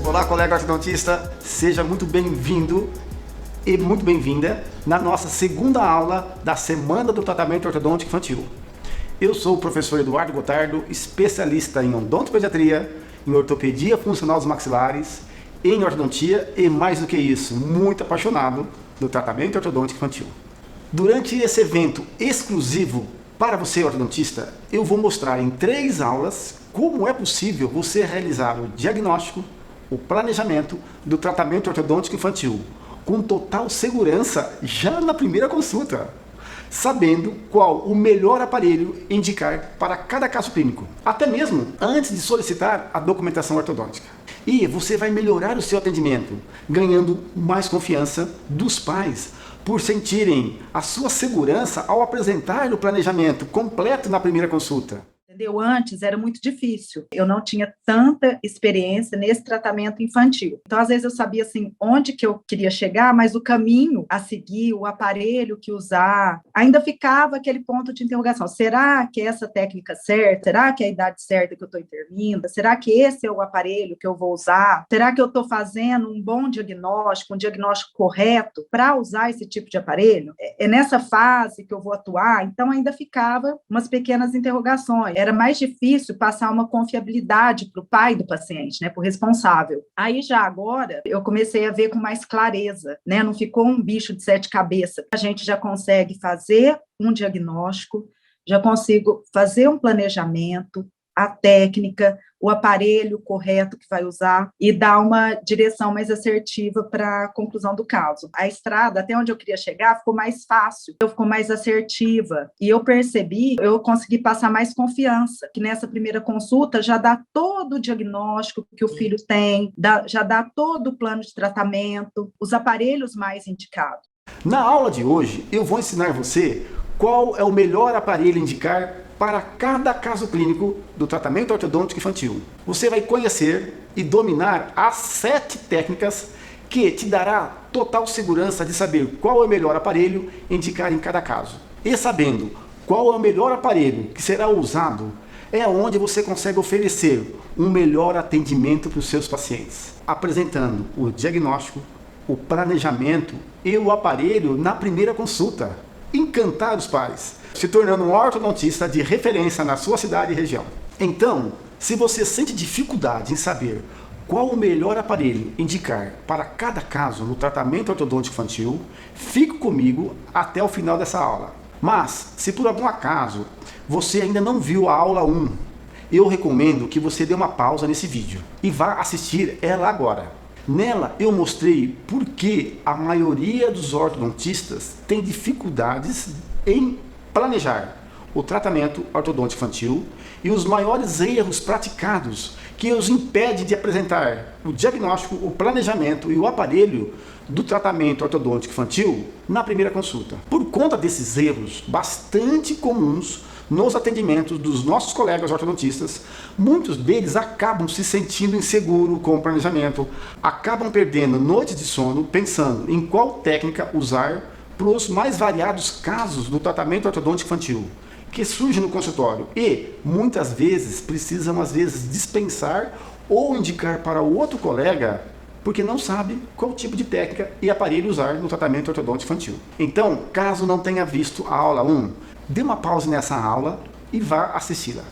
Olá, colega ortodontista, seja muito bem-vindo e muito bem-vinda na nossa segunda aula da Semana do Tratamento Ortodôntico Infantil. Eu sou o professor Eduardo Gotardo, especialista em odontopediatria, em ortopedia funcional dos maxilares, em ortodontia e, mais do que isso, muito apaixonado do tratamento ortodôntico infantil. Durante esse evento exclusivo para você, ortodontista, eu vou mostrar em 3 aulas como é possível você realizar o diagnóstico, o planejamento do tratamento ortodôntico infantil, com total segurança já na primeira consulta, sabendo qual o melhor aparelho indicar para cada caso clínico, até mesmo antes de solicitar a documentação ortodôntica. E você vai melhorar o seu atendimento, ganhando mais confiança dos pais, por sentirem a sua segurança ao apresentar o planejamento completo na primeira consulta. Entendeu? Antes era muito difícil, eu não tinha tanta experiência nesse tratamento infantil. Então, às vezes eu sabia assim, onde que eu queria chegar, mas o caminho a seguir, o aparelho que usar, ainda ficava aquele ponto de interrogação. Será que é essa técnica certa? Será que é a idade certa que eu estou intervindo? Será que esse é o aparelho que eu vou usar? Será que eu estou fazendo um bom diagnóstico, um diagnóstico correto para usar esse tipo de aparelho? É nessa fase que eu vou atuar? Então, ainda ficava umas pequenas interrogações. Era mais difícil passar uma confiabilidade para o pai do paciente, né, para o responsável. Aí já agora eu comecei a ver com mais clareza, né, não ficou um bicho de 7 cabeças. A gente já consegue fazer um diagnóstico, já consigo fazer um planejamento, a técnica, o aparelho correto que vai usar e dar uma direção mais assertiva para a conclusão do caso. A estrada, até onde eu queria chegar, ficou mais fácil, ficou mais assertiva. E eu percebi, eu consegui passar mais confiança, que nessa primeira consulta já dá todo o diagnóstico que o filho tem, já dá todo o plano de tratamento, os aparelhos mais indicados. Na aula de hoje, eu vou ensinar você qual é o melhor aparelho a indicar para cada caso clínico do tratamento ortodôntico infantil. Você vai conhecer e dominar as 7 técnicas que te dará total segurança de saber qual é o melhor aparelho a indicar em cada caso. E sabendo qual é o melhor aparelho que será usado, é onde você consegue oferecer um melhor atendimento para os seus pacientes, apresentando o diagnóstico, o planejamento e o aparelho na primeira consulta. Encantar os pais, se tornando um ortodontista de referência na sua cidade e região. Então, se você sente dificuldade em saber qual o melhor aparelho indicar para cada caso no tratamento ortodôntico infantil, fique comigo até o final dessa aula. Mas, se por algum acaso você ainda não viu a aula 1, eu recomendo que você dê uma pausa nesse vídeo e vá assistir ela agora. Nela eu mostrei por que a maioria dos ortodontistas tem dificuldades em planejar o tratamento ortodôntico infantil e os maiores erros praticados que os impede de apresentar o diagnóstico, o planejamento e o aparelho do tratamento ortodôntico infantil na primeira consulta. Por conta desses erros bastante comuns nos atendimentos dos nossos colegas ortodontistas, muitos deles acabam se sentindo inseguros com o planejamento, acabam perdendo noites de sono pensando em qual técnica usar para os mais variados casos do tratamento ortodôntico infantil que surge no consultório e muitas vezes precisam dispensar ou indicar para o outro colega porque não sabe qual tipo de técnica e aparelho usar no tratamento ortodôntico infantil. Então, caso não tenha visto a aula 1, dê uma pausa nessa aula e vá assisti-la.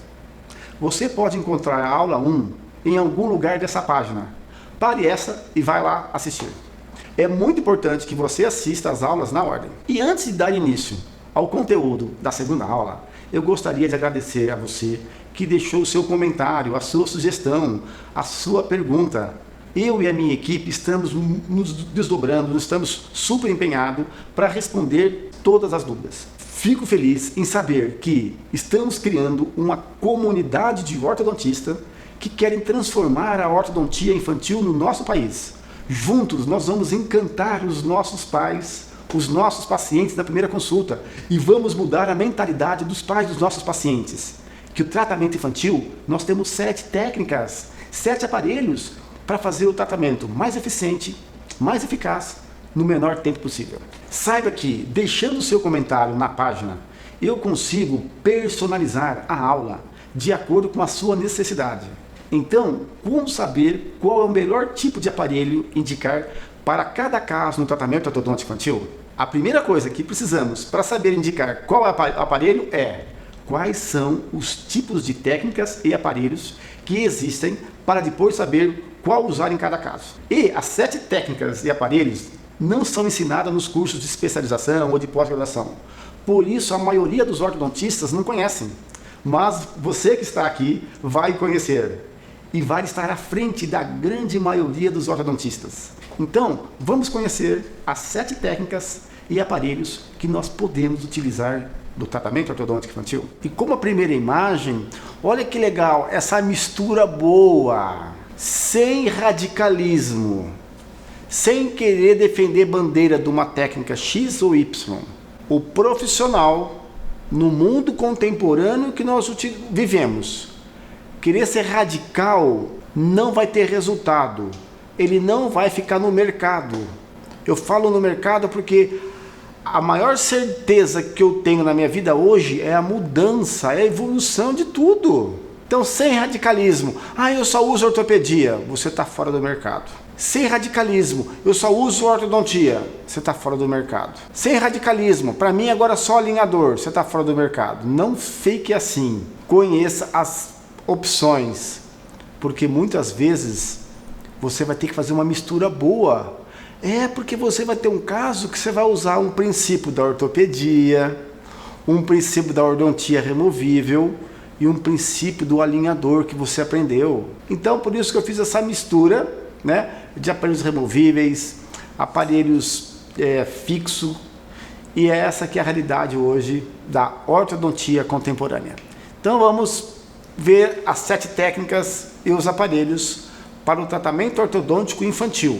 Você pode encontrar a aula 1 em algum lugar dessa página. Pare essa e vai lá assistir. É muito importante que você assista às aulas na ordem. E antes de dar início ao conteúdo da segunda aula, eu gostaria de agradecer a você que deixou o seu comentário, a sua sugestão, a sua pergunta. Eu e a minha equipe estamos nos desdobrando, estamos super empenhados para responder todas as dúvidas. Fico feliz em saber que estamos criando uma comunidade de ortodontistas que querem transformar a ortodontia infantil no nosso país. Juntos nós vamos encantar os nossos pais, os nossos pacientes na primeira consulta e vamos mudar a mentalidade dos pais dos nossos pacientes. Que o tratamento infantil, nós temos 7 técnicas, 7 aparelhos para fazer o tratamento mais eficiente, mais eficaz, no menor tempo possível. Saiba que, deixando o seu comentário na página, eu consigo personalizar a aula de acordo com a sua necessidade. Então, como saber qual é o melhor tipo de aparelho indicar para cada caso no tratamento ortodôntico infantil? A primeira coisa que precisamos para saber indicar qual aparelho é quais são os tipos de técnicas e aparelhos que existem para depois saber qual usar em cada caso. E as 7 técnicas e aparelhos não são ensinadas nos cursos de especialização ou de pós-graduação. Por isso, a maioria dos ortodontistas não conhecem. Mas você que está aqui vai conhecer e vai estar à frente da grande maioria dos ortodontistas. Então, vamos conhecer as 7 técnicas e aparelhos que nós podemos utilizar do tratamento ortodôntico infantil. E como a primeira imagem, olha que legal, essa mistura boa, sem radicalismo, sem querer defender bandeira de uma técnica X ou Y. O profissional, no mundo contemporâneo que nós vivemos, querer ser radical não vai ter resultado. Ele não vai ficar no mercado. Eu falo no mercado porque a maior certeza que eu tenho na minha vida hoje é a mudança, é a evolução de tudo. Então, sem radicalismo, eu só uso ortopedia, você está fora do mercado. Sem radicalismo, eu só uso ortodontia, você está fora do mercado. Sem radicalismo, para mim agora só alinhador, você está fora do mercado. Não fique assim, conheça as opções, porque muitas vezes você vai ter que fazer uma mistura boa. Porque você vai ter um caso que você vai usar um princípio da ortopedia, um princípio da ortodontia removível e um princípio do alinhador que você aprendeu. Então, por isso que eu fiz essa mistura, né, de aparelhos removíveis, aparelhos fixos, e é essa que é a realidade hoje da ortodontia contemporânea. Então, vamos ver as 7 técnicas e os aparelhos para o tratamento ortodôntico infantil.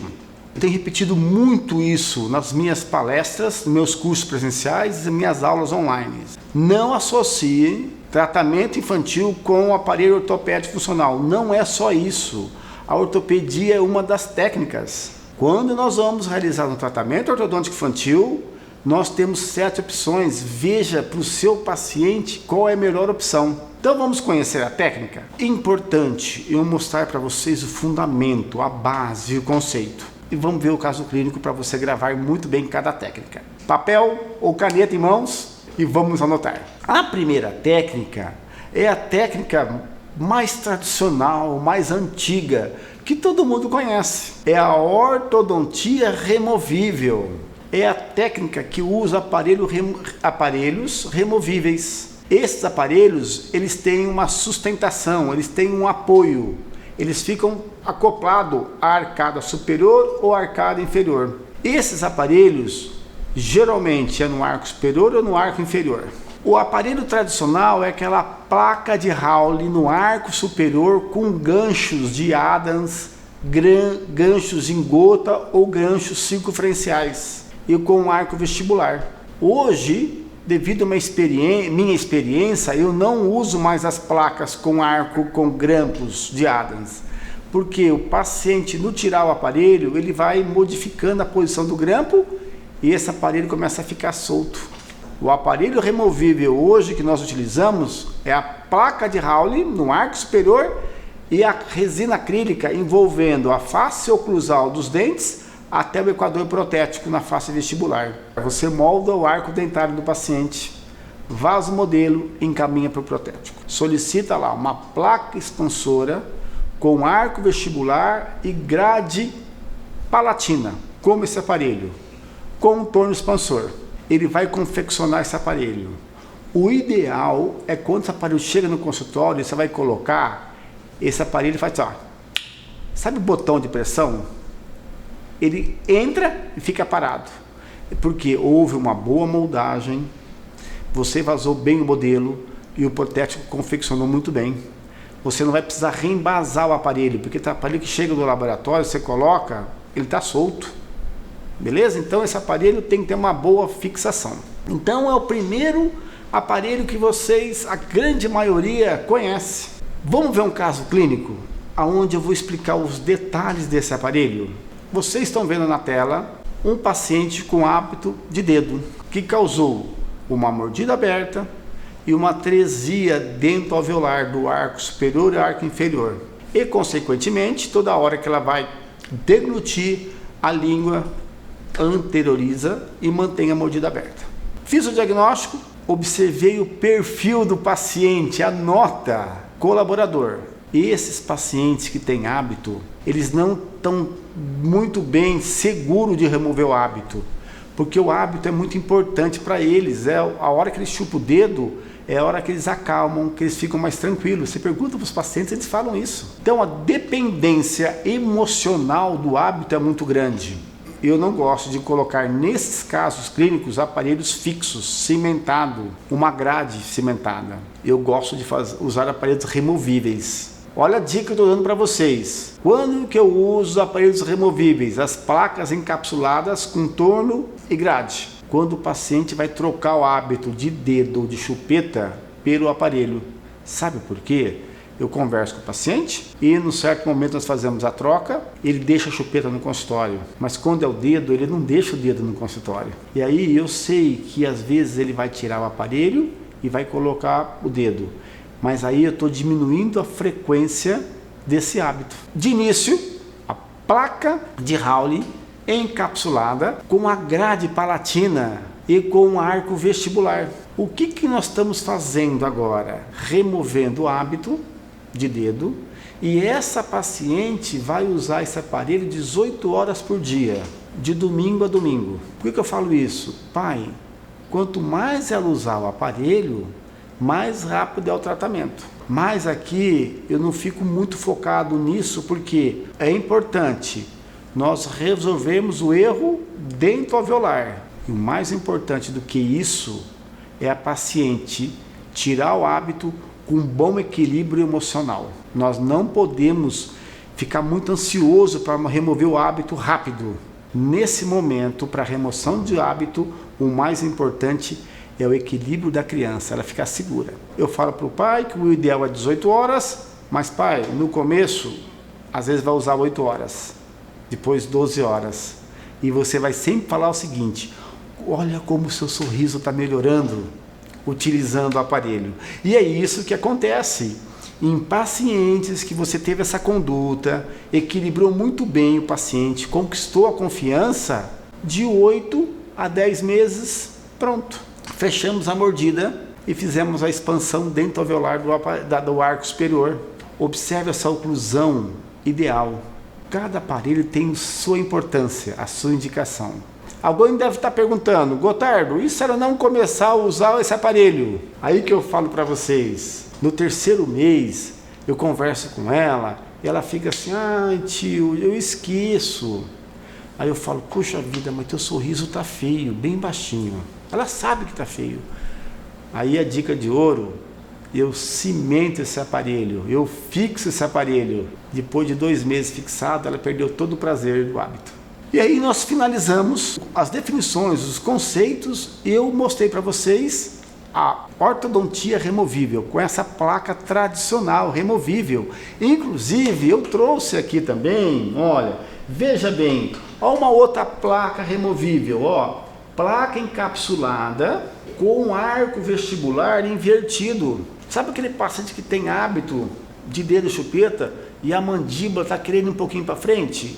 Eu tenho repetido muito isso nas minhas palestras, nos meus cursos presenciais e minhas aulas online. Não associe tratamento infantil com o aparelho ortopédico funcional. Não é só isso. A ortopedia é uma das técnicas. Quando nós vamos realizar um tratamento ortodôntico infantil, nós temos 7 opções. Veja para o seu paciente qual é a melhor opção. Então vamos conhecer a técnica? Importante eu mostrar para vocês o fundamento, a base e o conceito. E vamos ver o caso clínico para você gravar muito bem cada técnica. Papel ou caneta em mãos e vamos anotar. A primeira técnica é a técnica mais tradicional, mais antiga, que todo mundo conhece. É a ortodontia removível. É a técnica que usa aparelhos removíveis. Esses aparelhos, eles têm uma sustentação, eles têm um apoio. Eles ficam acoplados à arcada superior ou arcada inferior. Esses aparelhos, geralmente, é no arco superior ou no arco inferior. O aparelho tradicional é aquela placa de Howell no arco superior com ganchos de Adams, ganchos em gota ou ganchos circunferenciais e com um arco vestibular. Hoje, devido a minha experiência, eu não uso mais as placas com arco com grampos de Adams, porque o paciente, no tirar o aparelho, ele vai modificando a posição do grampo e esse aparelho começa a ficar solto. O aparelho removível hoje que nós utilizamos é a placa de Howell no arco superior e a resina acrílica envolvendo a face oclusal dos dentes até o equador protético na face vestibular. Você molda o arco dentário do paciente, vaza o modelo e encaminha para o protético. Solicita lá uma placa expansora com arco vestibular e grade palatina, como esse aparelho, com um torno expansor. Ele vai confeccionar esse aparelho. O ideal é quando esse aparelho chega no consultório, você vai colocar esse aparelho e faz sabe o botão de pressão? Ele entra e fica parado, porque houve uma boa moldagem, você vazou bem o modelo e o protético confeccionou muito bem. Você não vai precisar reembasar o aparelho, porque o aparelho que chega do laboratório, você coloca, ele está solto, beleza? Então esse aparelho tem que ter uma boa fixação. Então é o primeiro aparelho que vocês, a grande maioria, conhece. Vamos ver um caso clínico, onde eu vou explicar os detalhes desse aparelho. Vocês estão vendo na tela um paciente com hábito de dedo, que causou uma mordida aberta e uma atresia dentoalveolar do arco superior e arco inferior. e, consequentemente, toda hora que ela vai deglutir, a língua anterioriza e mantém a mordida aberta. Fiz o diagnóstico, observei o perfil do paciente, a nota, colaborador. Esses pacientes que têm hábito, eles não estão muito bem seguros de remover o hábito, porque o hábito é muito importante para eles. É a hora que eles chupam o dedo, é a hora que eles acalmam, que eles ficam mais tranquilos. Você pergunta para os pacientes, eles falam isso. Então a dependência emocional do hábito é muito grande. Eu não gosto de colocar nesses casos clínicos aparelhos fixos, cimentado, uma grade cimentada. Eu gosto de usar aparelhos removíveis. Olha a dica que eu estou dando para vocês. Quando que eu uso aparelhos removíveis? As placas encapsuladas com torno e grade. Quando o paciente vai trocar o hábito de dedo ou de chupeta pelo aparelho. Sabe por quê? Eu converso com o paciente e, num certo momento, nós fazemos a troca. Ele deixa a chupeta no consultório, mas quando é o dedo, ele não deixa o dedo no consultório. E aí eu sei que às vezes ele vai tirar o aparelho e vai colocar o dedo, mas aí eu estou diminuindo a frequência desse hábito. De início, a placa de Hawley encapsulada com a grade palatina e com um arco vestibular. O que nós estamos fazendo agora? Removendo o hábito de dedo, e essa paciente vai usar esse aparelho 18 horas por dia, de domingo a domingo. Por que eu falo isso? Pai, quanto mais ela usar o aparelho, mais rápido é o tratamento. Mas aqui eu não fico muito focado nisso, porque é importante nós resolvermos o erro dentro alveolar. E o mais importante do que isso é a paciente tirar o hábito com um bom equilíbrio emocional. Nós não podemos ficar muito ansioso para remover o hábito rápido. Nesse momento, para a remoção de hábito, o mais importante é o equilíbrio da criança, ela ficar segura. Eu falo para o pai que o ideal é 18 horas, mas pai, no começo, às vezes vai usar 8 horas, depois 12 horas. E você vai sempre falar o seguinte: olha como o seu sorriso está melhorando utilizando o aparelho. E é isso que acontece em pacientes que você teve essa conduta, equilibrou muito bem o paciente, conquistou a confiança, de 8 a 10 meses, pronto. Fechamos a mordida e fizemos a expansão dentro alveolar do arco superior. Observe essa oclusão ideal. Cada aparelho tem sua importância, a sua indicação. Alguém deve estar perguntando: Gotardo, e se ela não começar a usar esse aparelho? Aí que eu falo para vocês, no 3º mês eu converso com ela e ela fica assim: ai tio, eu esqueço. Aí eu falo: puxa vida, mas teu sorriso tá feio, bem baixinho. Ela sabe que tá feio. Aí a dica de ouro: eu cimento esse aparelho, eu fixo esse aparelho. Depois de 2 meses fixado, ela perdeu todo o prazer do hábito. E aí nós finalizamos as definições, os conceitos. Eu mostrei para vocês a ortodontia removível, com essa placa tradicional removível. Inclusive eu trouxe aqui também, olha, veja bem, olha uma outra placa removível, ó, placa encapsulada com arco vestibular invertido. Sabe aquele paciente que tem hábito de dedo chupeta e a mandíbula está querendo um pouquinho para frente?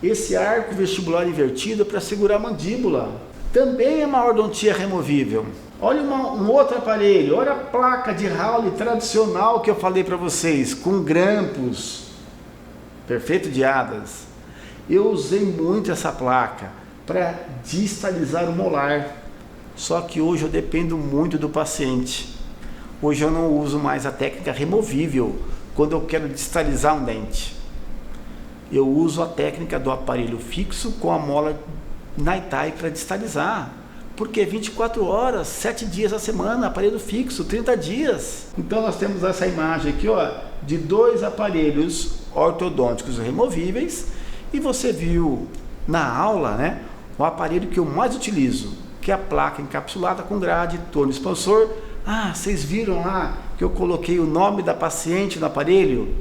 Esse arco vestibular invertido é para segurar a mandíbula. Também é uma ortodontia removível. Olha um outro aparelho, olha a placa de Hawley tradicional que eu falei para vocês, com grampos, perfeito de hadas. Eu usei muito essa placa para distalizar o molar, só que hoje eu dependo muito do paciente. Hoje eu não uso mais a técnica removível quando eu quero distalizar um dente. Eu uso a técnica do aparelho fixo com a mola Naitai para distalizar, porque 24 horas, 7 dias a semana, aparelho fixo, 30 dias. Então nós temos essa imagem aqui, ó, de 2 aparelhos ortodônticos removíveis, e você viu na aula, né, o aparelho que eu mais utilizo, que é a placa encapsulada com grade, torno expansor. Ah, vocês viram lá que eu coloquei o nome da paciente no aparelho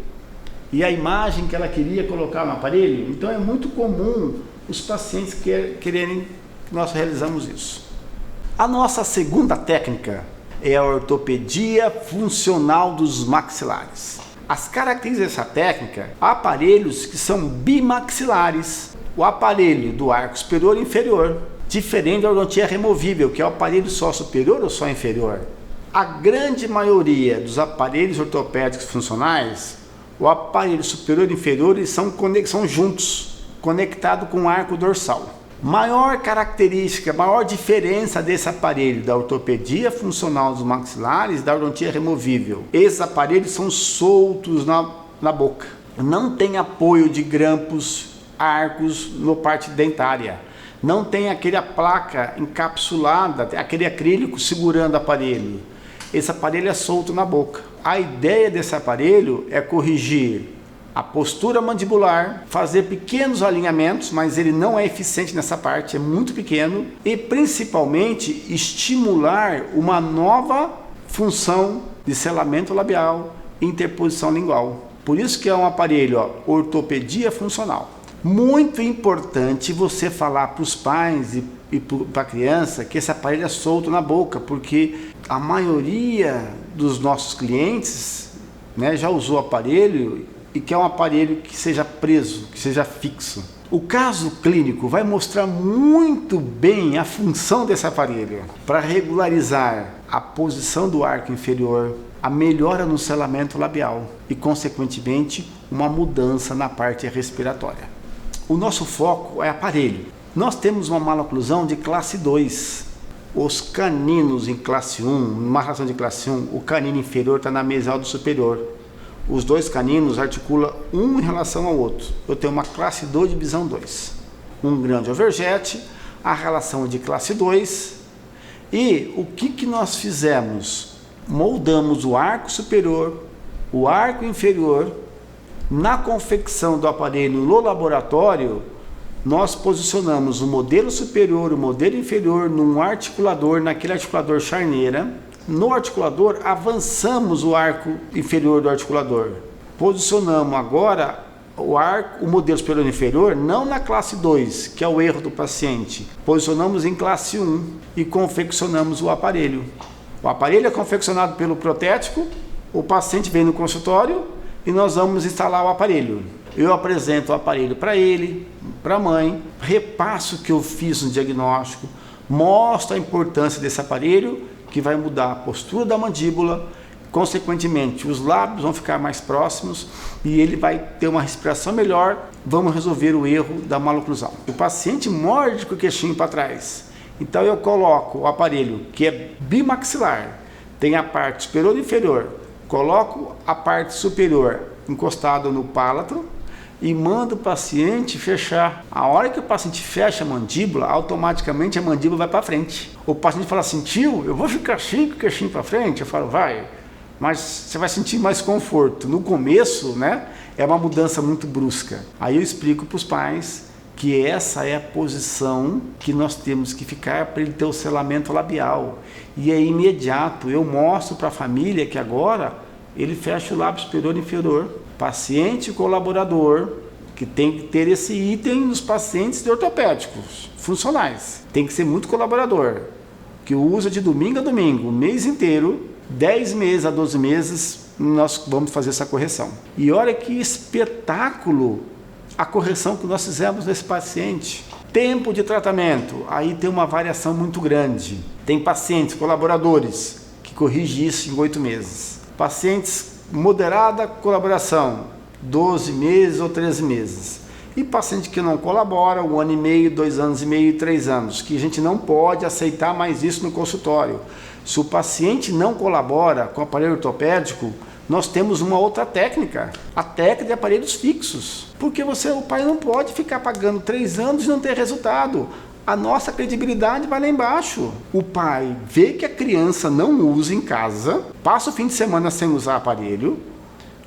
e a imagem que ela queria colocar no aparelho? Então é muito comum os pacientes quererem que nós realizamos isso. A nossa segunda técnica é a ortopedia funcional dos maxilares. As características dessa técnica, aparelhos que são bimaxilares, o aparelho do arco superior e inferior, diferente da ortodontia removível, que é o aparelho só superior ou só inferior. A grande maioria dos aparelhos ortopédicos funcionais, o aparelho superior e inferior são juntos, conectados com o arco dorsal. Maior característica, maior diferença desse aparelho da ortopedia funcional dos maxilares da ortodontia removível. Esses aparelhos são soltos na boca. Não tem apoio de grampos, arcos na parte dentária. Não tem aquela placa encapsulada, aquele acrílico segurando o aparelho. Esse aparelho é solto na boca. A ideia desse aparelho é corrigir a postura mandibular, fazer pequenos alinhamentos, mas ele não é eficiente nessa parte, é muito pequeno, e principalmente estimular uma nova função de selamento labial e interposição lingual. Por isso que é um aparelho, ortopedia funcional. Muito importante você falar para os pais e para a criança que esse aparelho é solto na boca, porque a maioria dos nossos clientes, né, já usou o aparelho e quer um aparelho que seja preso, que seja fixo. O caso clínico vai mostrar muito bem a função desse aparelho para regularizar a posição do arco inferior, a melhora no selamento labial e, consequentemente, uma mudança na parte respiratória. O nosso foco é aparelho. Nós temos uma maloclusão de classe 2. Os caninos em classe 1, numa relação de classe 1, o canino inferior está na mesial do superior. Os dois caninos articulam um em relação ao outro. Eu tenho uma classe 2 de divisão 2. Um grande overjet, a relação é de classe 2. E o que nós fizemos? Moldamos o arco superior, o arco inferior. Na confecção do aparelho no laboratório, nós posicionamos o modelo superior e o modelo inferior num articulador, naquele articulador charneira. No articulador, avançamos o arco inferior do articulador. Posicionamos agora o modelo superior e inferior não na classe 2, que é o erro do paciente. Posicionamos em classe 1 e confeccionamos o aparelho. O aparelho é confeccionado pelo protético, o paciente vem no consultório e nós vamos instalar o aparelho. Eu apresento o aparelho para ele, para a mãe, repasso o que eu fiz no diagnóstico, mostro a importância desse aparelho, que vai mudar a postura da mandíbula, consequentemente os lábios vão ficar mais próximos e ele vai ter uma respiração melhor. Vamos resolver o erro da maloclusão. O paciente morde com o queixinho para trás, então eu coloco o aparelho que é bimaxilar, tem a parte superior e inferior, coloco a parte superior encostado no palato e mando o paciente fechar. A hora que o paciente fecha a mandíbula, automaticamente a mandíbula vai para frente. O paciente fala assim: tio, eu vou ficar assim com o queixinho para frente? Eu falo: vai, mas você vai sentir mais conforto. No começo, né, é uma mudança muito brusca. Aí eu explico para os pais que essa é a posição que nós temos que ficar para ele ter o selamento labial. E é imediato. Eu mostro para a família que agora ele fecha o lábio superior e inferior. Paciente e colaborador, que tem que ter esse item nos pacientes ortopédicos funcionais. Tem que ser muito colaborador, que usa de domingo a domingo, o mês inteiro, 10 meses a 12 meses, nós vamos fazer essa correção. E olha que espetáculo a correção que nós fizemos nesse paciente. Tempo de tratamento, aí tem uma variação muito grande. Tem pacientes, colaboradores, que corrigem isso em 8 meses. Pacientes moderada colaboração, 12 meses ou 13 meses. E paciente que não colabora, 1 ano e meio, 2 anos e meio, 3 anos, que a gente não pode aceitar mais isso no consultório. Se o paciente não colabora com o aparelho ortopédico, nós temos uma outra técnica, a técnica de aparelhos fixos. Porque o pai não pode ficar pagando 3 anos e não ter resultado. A nossa credibilidade vai lá embaixo. O pai vê que a criança não usa em casa, passa o fim de semana sem usar aparelho,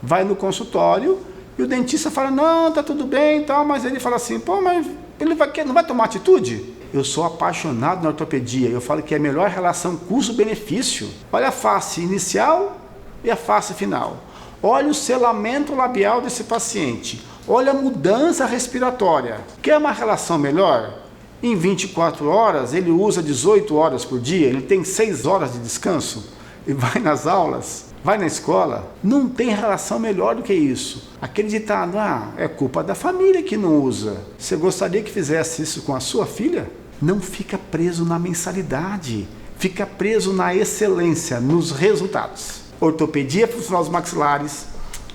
vai no consultório e o dentista fala: não, tá tudo bem e tal, mas ele fala assim: pô, mas ele não vai tomar atitude? Eu sou apaixonado na ortopedia, eu falo que é a melhor relação custo-benefício. Olha a face inicial e a face final. Olha o selamento labial desse paciente. Olha a mudança respiratória. Quer uma relação melhor? Em 24 horas, ele usa 18 horas por dia, ele tem 6 horas de descanso e vai nas aulas. vai na escola, não tem relação melhor do que isso. Aquele ditado, é culpa da família que não usa. Você gostaria que fizesse isso com a sua filha? Não fica preso na mensalidade, fica preso na excelência, nos resultados. Ortopedia funcional dos maxilares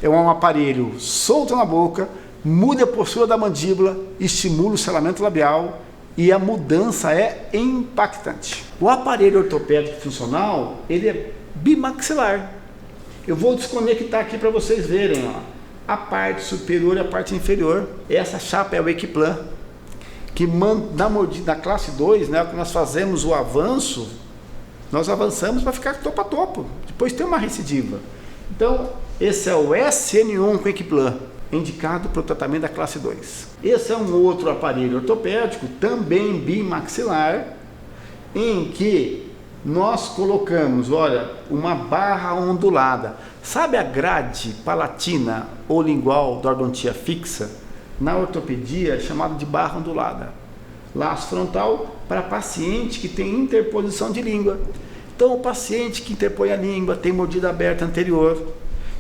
é um aparelho solto na boca, muda a postura da mandíbula, estimula o selamento labial e a mudança é impactante. O aparelho ortopédico funcional, ele é bimaxilar. Eu vou desconectar aqui para vocês verem, a parte superior e a parte inferior. Essa chapa é o Equiplan, que na mordida da classe 2, né, que nós fazemos o avanço, nós avançamos para ficar topo a topo, depois tem uma recidiva. Então, esse é o SN1 com Equiplan, indicado para o tratamento da classe 2. Esse é um outro aparelho ortopédico, também bimaxilar, em que nós colocamos, olha, uma barra ondulada. Sabe a grade palatina ou lingual da ortodontia fixa? Na ortopedia é chamada de barra ondulada. Laço frontal para paciente que tem interposição de língua. Então, o paciente que interpõe a língua, tem mordida aberta anterior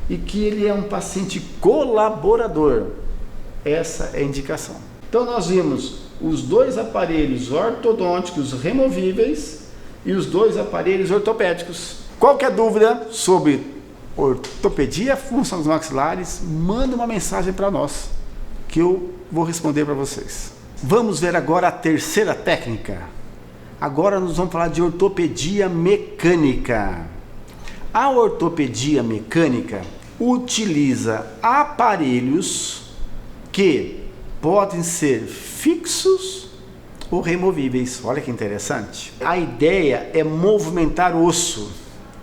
e que ele é um paciente colaborador. Essa é a indicação. Então, nós vimos os dois aparelhos ortodônticos removíveis e os dois aparelhos ortopédicos. Qualquer dúvida sobre ortopedia, função dos maxilares, manda uma mensagem para nós, que eu vou responder para vocês. Vamos ver agora a terceira técnica. Agora nós vamos falar de ortopedia mecânica. A ortopedia mecânica utiliza aparelhos que podem ser fixos ou removíveis. Olha que interessante. A ideia é movimentar o osso,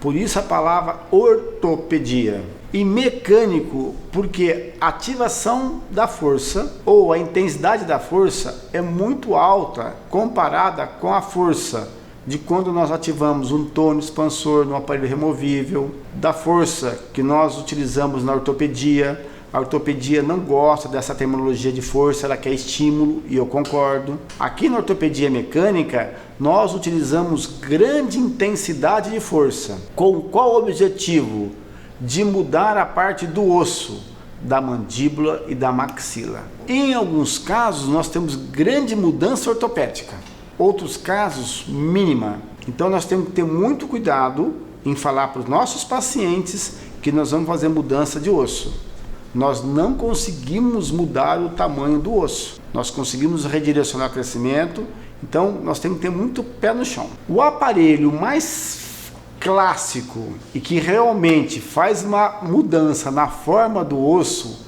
por isso a palavra ortopedia. E mecânico, porque a ativação da força ou a intensidade da força é muito alta comparada com a força de quando nós ativamos um tônio expansor no aparelho removível, da força que nós utilizamos na ortopedia. A ortopedia não gosta dessa terminologia de força, ela quer estímulo, e eu concordo. Aqui na ortopedia mecânica, nós utilizamos grande intensidade de força. Com qual objetivo? De mudar a parte do osso, da mandíbula e da maxila. Em alguns casos, nós temos grande mudança ortopédica. Outros casos, mínima. Então, nós temos que ter muito cuidado em falar para os nossos pacientes que nós vamos fazer mudança de osso. Nós não conseguimos mudar o tamanho do osso. Nós conseguimos redirecionar o crescimento. Então, nós temos que ter muito pé no chão. O aparelho mais clássico e que realmente faz uma mudança na forma do osso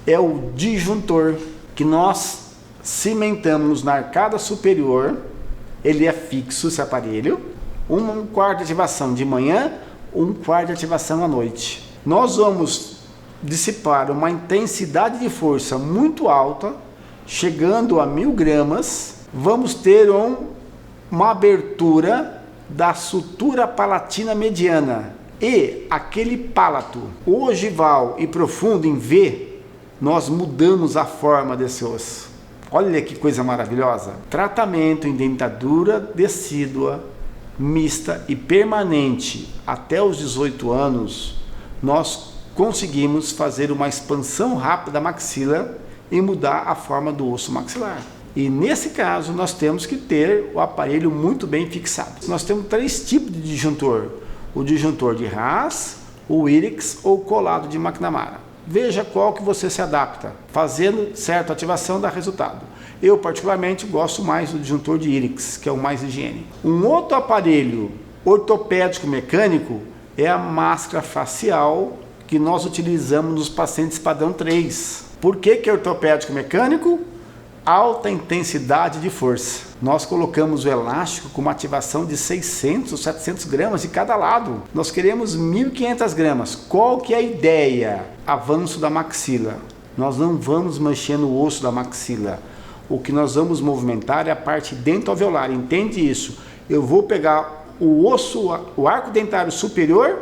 é o disjuntor, que nós cimentamos na arcada superior. Ele é fixo, esse aparelho, um quarto de ativação de manhã, um quarto de ativação à noite. Nós vamos dissipar uma intensidade de força muito alta, chegando a 1000 gramas. Vamos ter uma abertura da sutura palatina mediana e aquele palato ogival e profundo em V, nós mudamos a forma desse osso. Olha que coisa maravilhosa! Tratamento em dentadura decídua, mista e permanente até os 18 anos, nós conseguimos fazer uma expansão rápida da maxila e mudar a forma do osso maxilar. E nesse caso, nós temos que ter o aparelho muito bem fixado. Nós temos 3 tipos de disjuntor. O disjuntor de Haas, o Irix ou colado de McNamara. Veja qual que você se adapta. Fazendo certa ativação dá resultado. Eu, particularmente, gosto mais do disjuntor de Irix, que é o mais higiênico. Um outro aparelho ortopédico mecânico é a máscara facial que nós utilizamos nos pacientes padrão 3. Por que é ortopédico mecânico? Alta intensidade de força. Nós colocamos o elástico com uma ativação de 600 ou 700 gramas de cada lado. Nós queremos 1.500 gramas. Qual que é a ideia? Avanço da maxila. Nós não vamos mexer no osso da maxila. O que nós vamos movimentar é a parte dentoalveolar. Entende isso? Eu vou pegar o osso, o arco dentário superior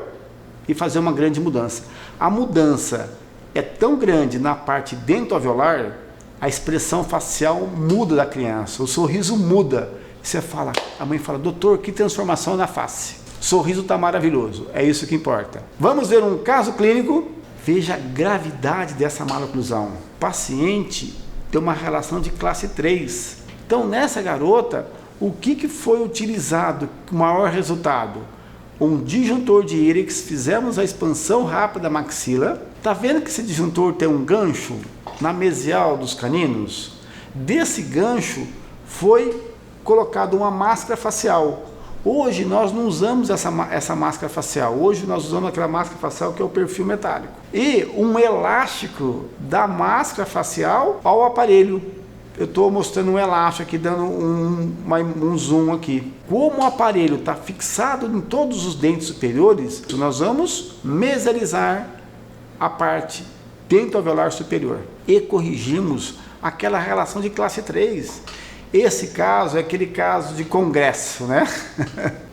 e fazer uma grande mudança. A mudança é tão grande na parte dentoalveolar, a expressão facial muda da criança, o sorriso muda. Você fala, a mãe fala, doutor, que transformação na face. sorriso está maravilhoso, é isso que importa. Vamos ver um caso clínico. Veja a gravidade dessa maloclusão. O paciente tem uma relação de classe 3. Então, nessa garota, o que foi utilizado com maior resultado? Um disjuntor de íris, fizemos a expansão rápida da maxila. Está vendo que esse disjuntor tem um gancho na mesial dos caninos? Desse gancho foi colocada uma máscara facial. Hoje nós não usamos essa máscara facial, hoje nós usamos aquela máscara facial que é o perfil metálico. E um elástico da máscara facial ao aparelho. Eu estou mostrando um elástico aqui, dando um zoom aqui. Como o aparelho está fixado em todos os dentes superiores, nós vamos mesializar a parte dentoalveolar superior. E corrigimos aquela relação de classe 3. Esse caso é aquele caso de congresso, né?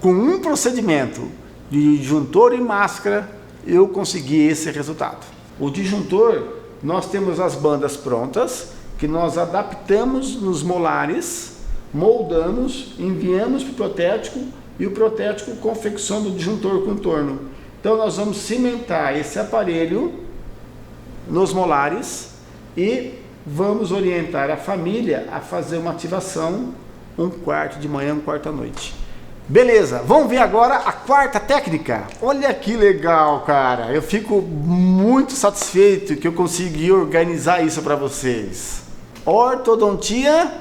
Com um procedimento de disjuntor e máscara, eu consegui esse resultado. O disjuntor, nós temos as bandas prontas, que nós adaptamos nos molares, moldamos, enviamos para o protético e o protético confecciona o disjuntor contorno. Então nós vamos cimentar esse aparelho nos molares e vamos orientar a família a fazer uma ativação, um quarto de manhã, um quarto à noite. Beleza, vamos ver agora a quarta técnica. Olha que legal, cara. Eu fico muito satisfeito que eu consegui organizar isso para vocês. Ortodontia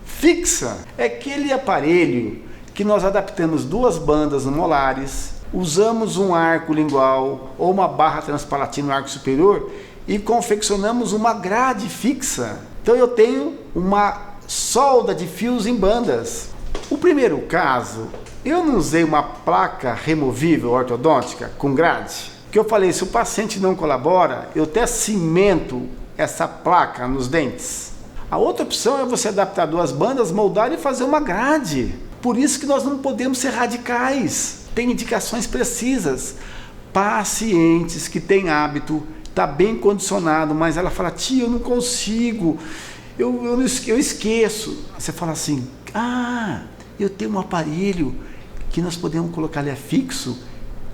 fixa. É aquele aparelho que nós adaptamos duas bandas molares, usamos um arco lingual ou uma barra transpalatina no arco superior e confeccionamos uma grade fixa. Então eu tenho uma solda de fios em bandas. O primeiro caso, eu não usei uma placa removível ortodôntica com grade, que eu falei, se o paciente não colabora, eu até cimento essa placa nos dentes. A outra opção é você adaptar duas bandas, moldar e fazer uma grade. Por isso que nós não podemos ser radicais. Tem indicações precisas. Pacientes que têm hábito, está bem condicionado, mas ela fala, tia, eu não consigo, eu esqueço. Você fala assim, eu tenho um aparelho que nós podemos colocar ele fixo,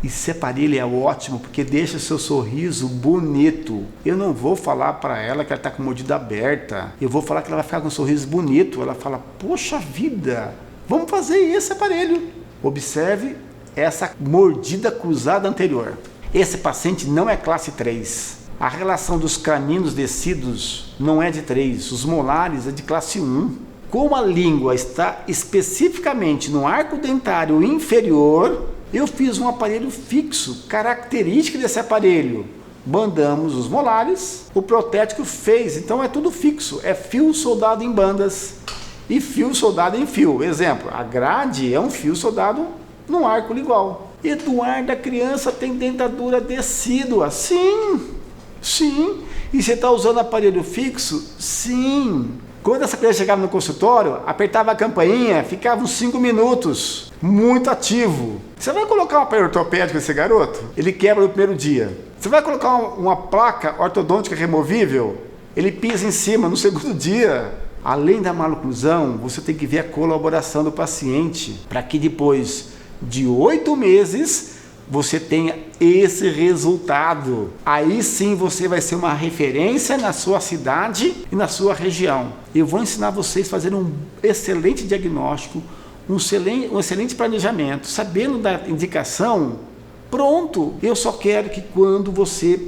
e esse aparelho é ótimo, porque deixa o seu sorriso bonito. Eu não vou falar para ela que ela está com mordida aberta, eu vou falar que ela vai ficar com um sorriso bonito. Ela fala, poxa vida, vamos fazer esse aparelho. Observe essa mordida cruzada anterior. Esse paciente não é classe 3. A relação dos caninos descidos não é de 3. Os molares é de classe 1. Como a língua está especificamente no arco dentário inferior, eu fiz um aparelho fixo, característica desse aparelho. Bandamos os molares, o protético fez, então é tudo fixo. É fio soldado em bandas e fio soldado em fio. Exemplo, a grade é um fio soldado no arco lingual. Eduardo, a criança tem dentadura decídua. Sim. E você está usando aparelho fixo? Sim. Quando essa criança chegava no consultório, apertava a campainha, ficava uns 5 minutos, muito ativo. Você vai colocar um aparelho ortopédico nesse garoto? Ele quebra no primeiro dia. Você vai colocar uma placa ortodôntica removível? Ele pisa em cima no segundo dia. Além da maloclusão, você tem que ver a colaboração do paciente, para que depois de 8 meses você tenha esse resultado. Aí sim você vai ser uma referência na sua cidade e na sua região. Eu vou ensinar vocês a fazerem um excelente diagnóstico, um excelente planejamento, sabendo da indicação. Pronto! Eu só quero que quando você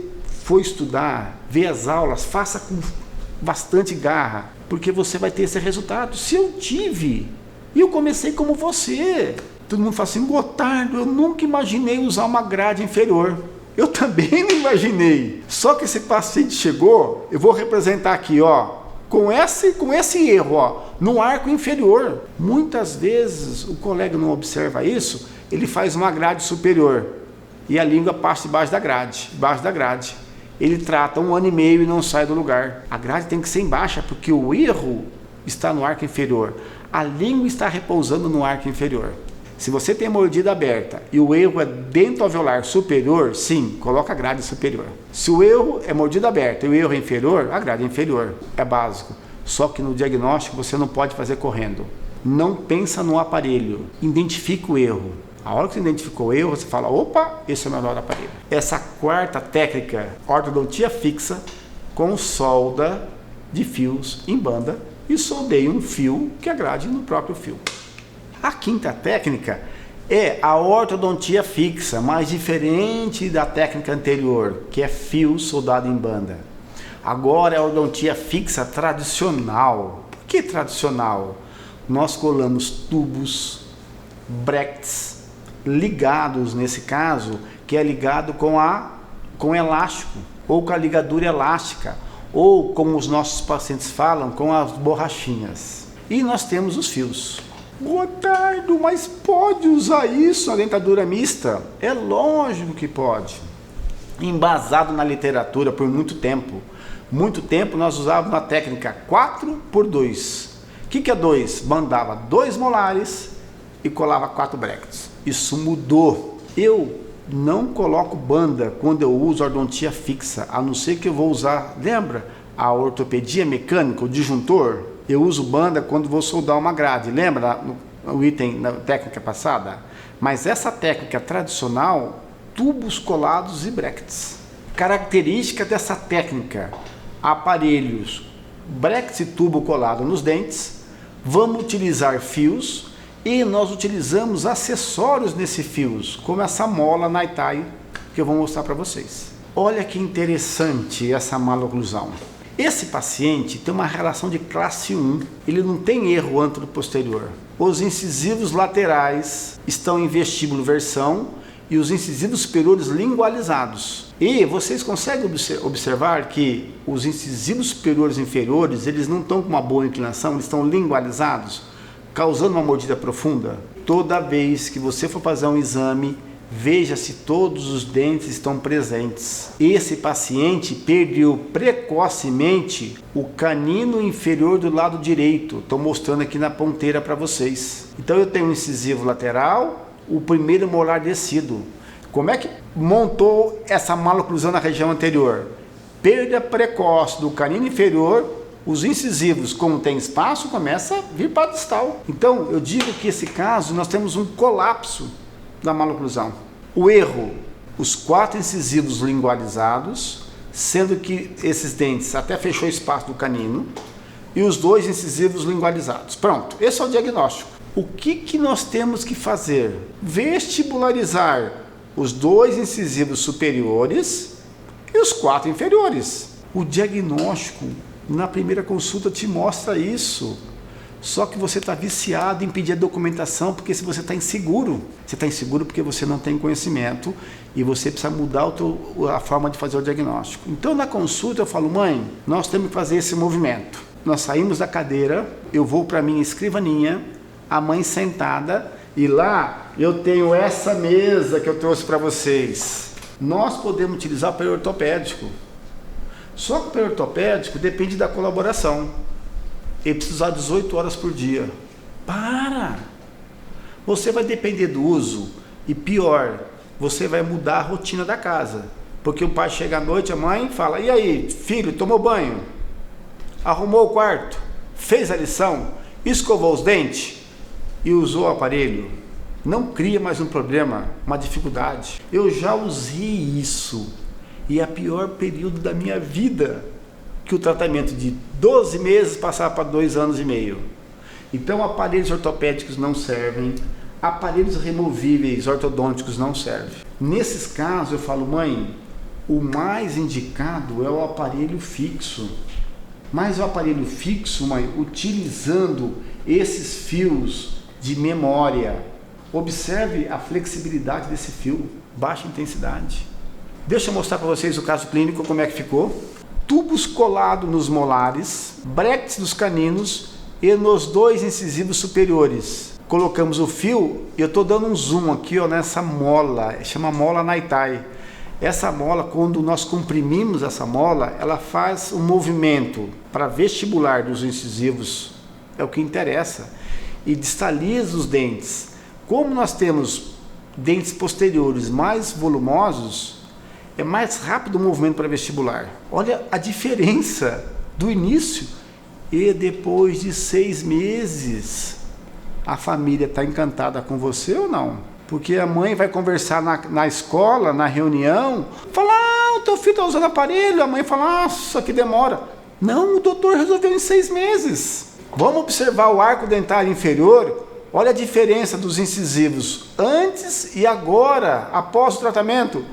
for estudar, ver as aulas, faça com bastante garra, porque você vai ter esse resultado. Se eu tive, e eu comecei como você. Todo mundo fala assim, Gotardo, eu nunca imaginei usar uma grade inferior. Eu também não imaginei. Só que esse paciente chegou, eu vou representar aqui, ó, com esse erro, ó, no arco inferior. Muitas vezes o colega não observa isso, ele faz uma grade superior e a língua passa debaixo da grade. Ele trata 1 ano e meio e não sai do lugar. A grade tem que ser embaixo, porque o erro está no arco inferior. A língua está repousando no arco inferior. Se você tem a mordida aberta e o erro é dentoalveolar superior, sim, coloca a grade superior. Se o erro é mordida aberta e o erro é inferior, a grade é inferior, é básico. Só que no diagnóstico você não pode fazer correndo. Não pensa no aparelho, identifica o erro. A hora que você identificou o erro, você fala, opa, esse é o melhor aparelho. Essa quarta técnica, ortodontia fixa, com solda de fios em banda e soldei um fio que agrade no próprio fio. A quinta técnica é a ortodontia fixa, mas diferente da técnica anterior, que é fio soldado em banda. Agora é a ortodontia fixa tradicional. Por que tradicional? Nós colamos tubos, brackets, ligados nesse caso, que é ligado com elástico, ou com a ligadura elástica, ou como os nossos pacientes falam, com as borrachinhas. E nós temos os fios. Gotardo, mas pode usar isso na dentadura mista? É lógico que pode. Embasado na literatura por muito tempo. Muito tempo nós usávamos a técnica 4x2. O que é 2? Bandava 2 molares e colava 4 brackets. Isso mudou. Eu não coloco banda quando eu uso ortodontia fixa, a não ser que eu vou usar, lembra? A ortopedia mecânica, o disjuntor. Eu uso banda quando vou soldar uma grade, lembra o item na técnica passada? Mas essa técnica tradicional, tubos colados e brackets. Característica dessa técnica, aparelhos, brackets e tubo colado nos dentes, vamos utilizar fios e nós utilizamos acessórios nesses fios, como essa mola Naitai, que eu vou mostrar para vocês. Olha que interessante essa maloclusão. Esse paciente tem uma relação de classe 1, ele não tem erro antero-posterior. Os incisivos laterais estão em vestíbulo versão e os incisivos superiores lingualizados. E vocês conseguem observar que os incisivos superiores e inferiores, eles não estão com uma boa inclinação, eles estão lingualizados, causando uma mordida profunda. Toda vez que você for fazer um exame, veja se todos os dentes estão presentes. Esse paciente perdeu precocemente o canino inferior do lado direito. Estou mostrando aqui na ponteira para vocês. Então eu tenho um incisivo lateral, o primeiro molar descido. Como é que montou essa maloclusão na região anterior? Perda precoce do canino inferior, os incisivos, como tem espaço, começa a vir para a distal. Então eu digo que esse caso nós temos um colapso da maloclusão. O erro, os 4 incisivos lingualizados, sendo que esses dentes até fechou o espaço do canino, e os 2 incisivos lingualizados. Pronto, esse é o diagnóstico. O que nós temos que fazer? Vestibularizar os 2 incisivos superiores e os 4 inferiores. O diagnóstico, na primeira consulta, te mostra isso. Só que você está viciado em pedir a documentação porque se você está inseguro. Você está inseguro porque você não tem conhecimento e você precisa mudar a forma de fazer o diagnóstico. Então, na consulta, eu falo, mãe, nós temos que fazer esse movimento. Nós saímos da cadeira, eu vou para a minha escrivaninha, a mãe sentada, e lá eu tenho essa mesa que eu trouxe para vocês. Nós podemos utilizar o periortopédico. Só que o periortopédico depende da colaboração. Ele precisa usar 18 horas por dia. Para! Você vai depender do uso e pior, você vai mudar a rotina da casa. Porque o pai chega à noite, a mãe fala, e aí, filho, tomou banho? Arrumou o quarto? Fez a lição? Escovou os dentes? E usou o aparelho? Não cria mais um problema, uma dificuldade. Eu já usei isso e é o pior período da minha vida. Que o tratamento de 12 meses passava para 2 anos e meio. Então aparelhos ortopédicos não servem, aparelhos removíveis ortodônticos não servem. Nesses casos eu falo, mãe, o mais indicado é o aparelho fixo. Mas o aparelho fixo, mãe, utilizando esses fios de memória. Observe a flexibilidade desse fio, baixa intensidade. Deixa eu mostrar para vocês o caso clínico, como é que ficou. Tubos colados nos molares, brackets dos caninos e nos 2 incisivos superiores. Colocamos o fio, eu estou dando um zoom aqui ó, nessa mola, chama mola Naitai. Essa mola, quando nós comprimimos essa mola, ela faz um movimento para vestibular dos incisivos, é o que interessa, e distaliza os dentes. Como nós temos dentes posteriores mais volumosos, é mais rápido o movimento para vestibular. Olha a diferença do início e depois de 6 meses. A família está encantada com você ou não? Porque a mãe vai conversar na escola, na reunião, fala, o teu filho está usando aparelho, a mãe fala, nossa, que demora. Não, o doutor resolveu em 6 meses. Vamos observar o arco dentário inferior, olha a diferença dos incisivos antes e agora, após o tratamento.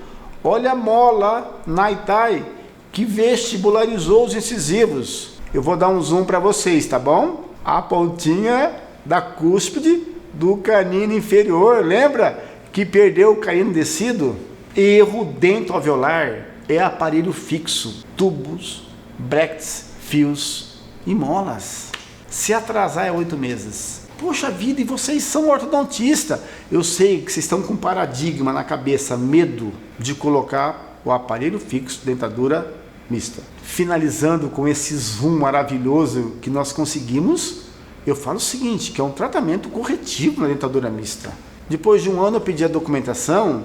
Olha a mola Naitai, que vestibularizou os incisivos. Eu vou dar um zoom para vocês, tá bom? A pontinha da cúspide do canino inferior, lembra que perdeu o canino descido? Erro dentoalveolar é aparelho fixo, tubos, brackets, fios e molas. Se atrasar é 8 meses. Poxa vida, e vocês são ortodontistas. Eu sei que vocês estão com paradigma na cabeça, medo de colocar o aparelho fixo, dentadura mista. Finalizando com esse zoom maravilhoso que nós conseguimos, eu falo o seguinte, que é um tratamento corretivo na dentadura mista. Depois de 1 ano eu pedi a documentação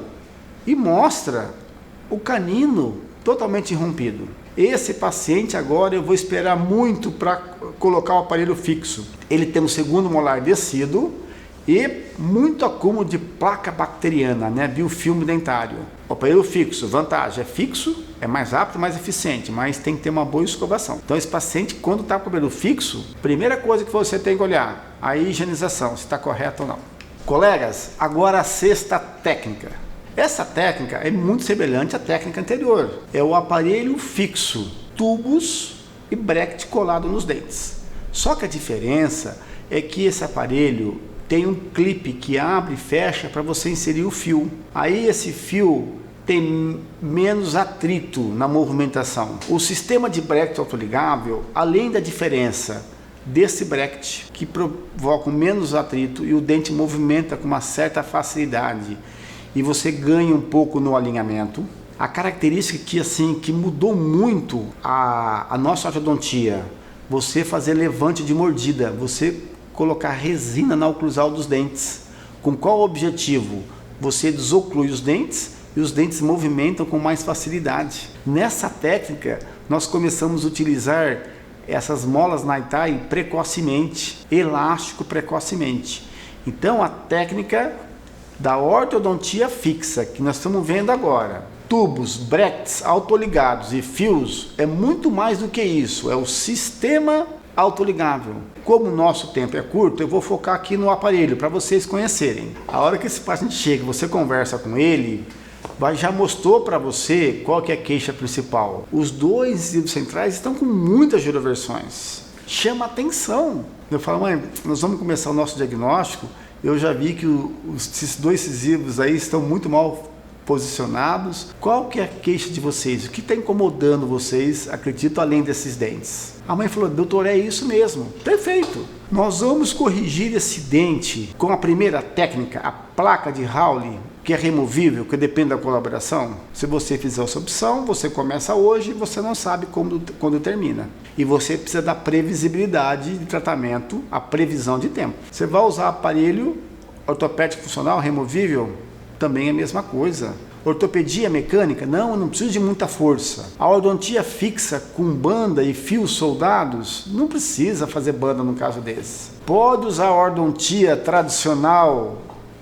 e mostra o canino totalmente irrompido. Esse paciente agora eu vou esperar muito para colocar o aparelho fixo. Ele tem um segundo molar descido e muito acúmulo de placa bacteriana, né? Biofilme dentário. O aparelho fixo, vantagem, é fixo, é mais rápido, mais eficiente, mas tem que ter uma boa escovação. Então esse paciente, quando está com o aparelho fixo, primeira coisa que você tem que olhar, a higienização, se está correta ou não. Colegas, agora a 6ª técnica. Essa técnica é muito semelhante à técnica anterior. É o aparelho fixo, tubos e bracket colado nos dentes. Só que a diferença é que esse aparelho tem um clipe que abre e fecha para você inserir o fio. Aí esse fio tem menos atrito na movimentação. O sistema de bracket autoligável, além da diferença desse bracket, que provoca menos atrito e o dente movimenta com uma certa facilidade, e você ganha um pouco no alinhamento. A característica que mudou muito a nossa ortodontia, você fazer levante de mordida, você colocar resina na oclusal dos dentes. Com qual objetivo? Você desoclui os dentes e os dentes movimentam com mais facilidade. Nessa técnica, nós começamos a utilizar essas molas Naitai precocemente, elástico precocemente. Então a técnica da ortodontia fixa, que nós estamos vendo agora, tubos, brackets autoligados e fios, é muito mais do que isso, é o sistema autoligável. Como o nosso tempo é curto, eu vou focar aqui no aparelho para vocês conhecerem. A hora que esse paciente chega, você conversa com ele, já mostrou para você qual que é a queixa principal. Os 2 incisivos centrais estão com muitas giroversões. Chama atenção. Eu falo, mãe, nós vamos começar o nosso diagnóstico. Eu já vi que esses 2 incisivos aí estão muito mal posicionados. Qual que é a queixa de vocês? O que está incomodando vocês, acredito, além desses dentes? A mãe falou, doutor, é isso mesmo. Perfeito. Nós vamos corrigir esse dente com a primeira técnica, a placa de Hawley, que é removível, que depende da colaboração. Se você fizer essa opção, você começa hoje e você não sabe quando termina. E você precisa da previsibilidade de tratamento, a previsão de tempo. Você vai usar aparelho ortopédico funcional removível? Também é a mesma coisa. Ortopedia mecânica? Não, eu não preciso de muita força. A ortodontia fixa com banda e fios soldados? Não precisa fazer banda no caso desse. Pode usar a ortodontia tradicional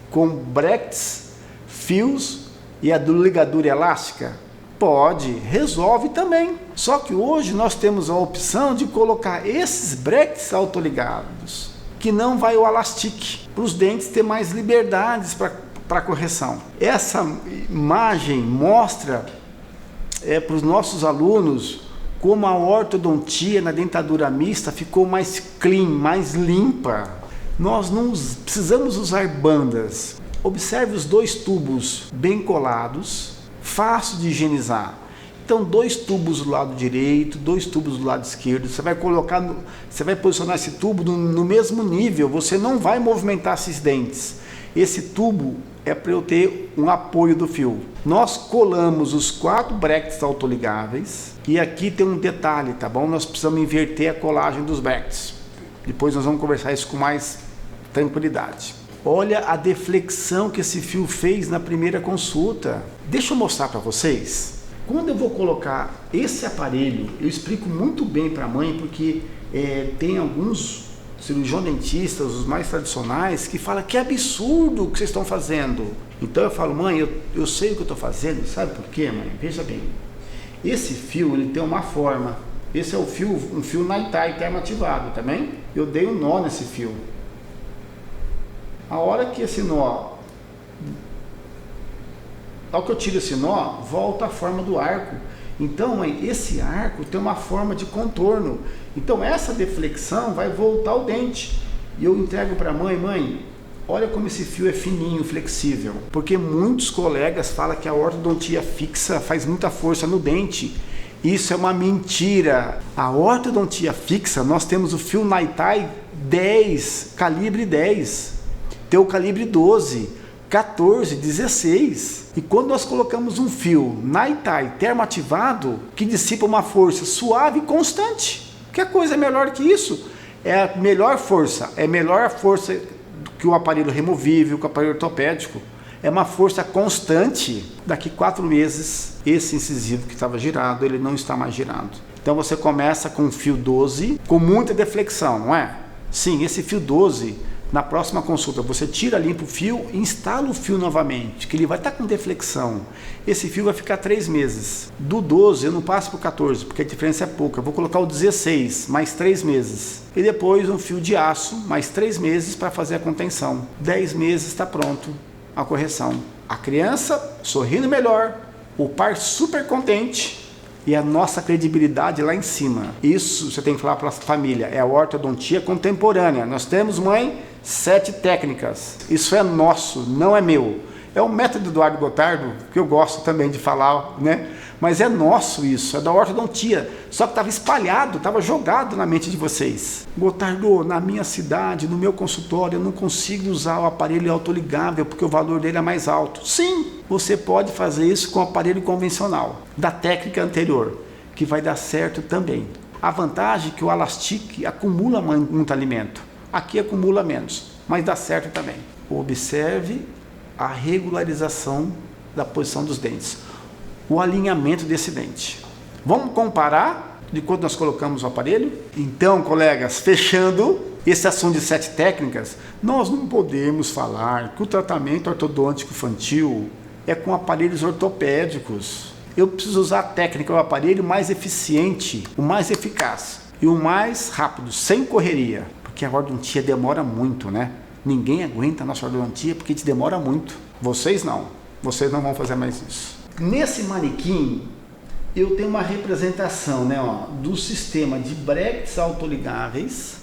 com brackets, fios e a ligadura elástica? Pode, resolve também. Só que hoje nós temos a opção de colocar esses brackets autoligados, que não vai o elastique, para os dentes ter mais liberdades para correção. Essa imagem mostra para os nossos alunos como a ortodontia na dentadura mista ficou mais clean, mais limpa. Nós não precisamos usar bandas. Observe os 2 tubos bem colados, fácil de higienizar. Então 2 tubos do lado direito, 2 tubos do lado esquerdo. Você vai posicionar esse tubo no mesmo nível. Você não vai movimentar esses dentes. Esse tubo é para eu ter um apoio do fio. Nós colamos os 4 brackets autoligáveis e aqui tem um detalhe, tá bom? Nós precisamos inverter a colagem dos brackets. Depois nós vamos conversar isso com mais tranquilidade. Olha a deflexão que esse fio fez na primeira consulta. Deixa eu mostrar para vocês. Quando eu vou colocar esse aparelho, eu explico muito bem para a mãe, porque tem alguns cirurgião dentistas, os mais tradicionais, que falam que absurdo o que vocês estão fazendo. Então eu falo, mãe, eu sei o que eu estou fazendo, sabe por quê, mãe? Veja bem, esse fio ele tem uma forma, esse é um fio Naitai termoativado, tá bem? Eu dei um nó nesse fio. A hora que esse nó, ao que eu tiro esse nó, volta a forma do arco. Então, mãe, esse arco tem uma forma de contorno. Então, essa deflexão vai voltar o dente. E eu entrego para a mãe, olha como esse fio é fininho, flexível. Porque muitos colegas falam que a ortodontia fixa faz muita força no dente. Isso é uma mentira. A ortodontia fixa, nós temos o fio Naitai 10, calibre 10. Tem o calibre 12, 14, 16. E quando nós colocamos um fio Naitai termoativado, que dissipa uma força suave e constante, que coisa é melhor que isso? É a melhor força, é melhor a força que o aparelho removível, que o aparelho ortopédico. É uma força constante. Daqui 4 meses, esse incisivo que estava girado, ele não está mais girado. Então você começa com o fio 12, com muita deflexão, não é? Sim, esse fio 12, na próxima consulta, você tira, limpa o fio e instala o fio novamente, que ele vai estar com deflexão. Esse fio vai ficar 3 meses. Do 12 eu não passo para o 14, porque a diferença é pouca. Eu vou colocar o 16, mais 3 meses. E depois um fio de aço, mais 3 meses para fazer a contenção. 10 meses está pronto a correção. A criança sorrindo melhor, o par super contente e a nossa credibilidade lá em cima. Isso você tem que falar para a família, é a ortodontia contemporânea. Nós temos, mãe, 7 técnicas. Isso é nosso, não é meu. É o método Eduardo Gotardo, que eu gosto também de falar, né? Mas é nosso isso, é da ortodontia. Só que estava espalhado, estava jogado na mente de vocês. Gotardo, na minha cidade, no meu consultório, eu não consigo usar o aparelho autoligável porque o valor dele é mais alto. Sim, você pode fazer isso com o aparelho convencional, da técnica anterior, que vai dar certo também. A vantagem é que o Alastic acumula muito alimento. Aqui acumula menos, mas dá certo também. Observe a regularização da posição dos dentes, o alinhamento desse dente. Vamos comparar de quando nós colocamos o aparelho? Então, colegas, fechando esse assunto de 7 técnicas, nós não podemos falar que o tratamento ortodôntico infantil é com aparelhos ortopédicos. Eu preciso usar a técnica, o aparelho mais eficiente, o mais eficaz e o mais rápido, sem correria. Porque a ortodontia demora muito, né? Ninguém aguenta a nossa ortodontia porque te demora muito. Vocês não vão fazer mais isso. Nesse manequim, eu tenho uma representação, né, do sistema de brackets autoligáveis,